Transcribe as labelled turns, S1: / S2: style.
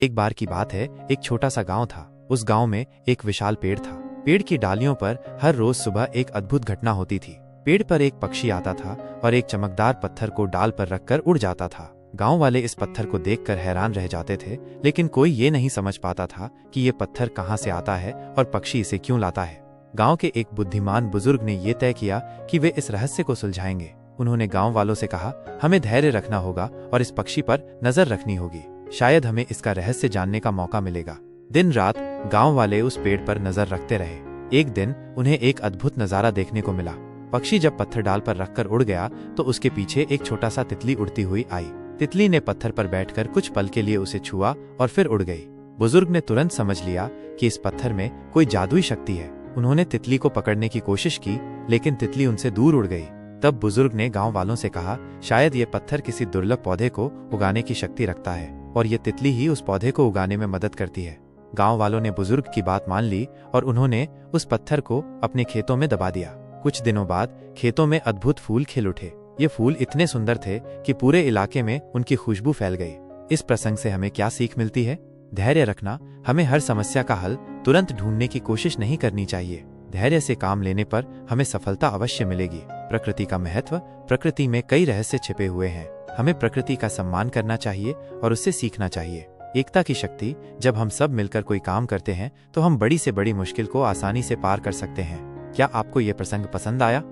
S1: एक बार की बात है, एक छोटा सा गांव था। उस गांव में एक विशाल पेड़ था। पेड़ की डालियों पर हर रोज सुबह एक अद्भुत घटना होती थी। पेड़ पर एक पक्षी आता था और एक चमकदार पत्थर को डाल पर रखकर उड़ जाता था। गांव वाले इस पत्थर को देखकर हैरान रह जाते थे, लेकिन कोई ये नहीं समझ पाता था कि ये पत्थर कहाँ से आता है और पक्षी इसे क्यों लाता है। गांव के एक बुद्धिमान बुजुर्ग ने ये तय किया कि वे इस रहस्य को सुलझाएंगे। उन्होंने गांव वालों से कहा, हमें धैर्य रखना होगा और इस पक्षी पर नजर रखनी होगी। शायद हमें इसका रहस्य जानने का मौका मिलेगा। दिन रात गांव वाले उस पेड़ पर नजर रखते रहे। एक दिन उन्हें एक अद्भुत नजारा देखने को मिला। पक्षी जब पत्थर डाल पर रखकर उड़ गया तो उसके पीछे एक छोटा सा तितली उड़ती हुई आई। तितली ने पत्थर पर बैठकर कुछ पल के लिए उसे छुआ और फिर उड़ गई। बुजुर्ग ने तुरंत समझ लिया कि इस पत्थर में कोई जादुई शक्ति है। उन्होंने तितली को पकड़ने की कोशिश की, लेकिन तितली उनसे दूर उड़ गई। तब बुजुर्ग ने गांव वालों से कहा, शायद ये पत्थर किसी दुर्लभ पौधे को उगाने की शक्ति रखता है और ये तितली ही उस पौधे को उगाने में मदद करती है। गांव वालों ने बुजुर्ग की बात मान ली और उन्होंने उस पत्थर को अपने खेतों में दबा दिया। कुछ दिनों बाद खेतों में अद्भुत फूल खिल उठे। ये फूल इतने सुंदर थे कि पूरे इलाके में उनकी खुशबू फैल गई। इस प्रसंग से हमें क्या सीख मिलती है? धैर्य रखना। हमें हर समस्या का हल तुरंत ढूंढने की कोशिश नहीं करनी चाहिए। धैर्य से काम लेने पर हमें सफलता अवश्य मिलेगी। प्रकृति का महत्व। प्रकृति में कई रहस्य छिपे हुए हैं। हमें प्रकृति का सम्मान करना चाहिए और उससे सीखना चाहिए। एकता की शक्ति। जब हम सब मिलकर कोई काम करते हैं तो हम बड़ी से बड़ी मुश्किल को आसानी से पार कर सकते हैं। क्या आपको ये प्रसंग पसंद आया?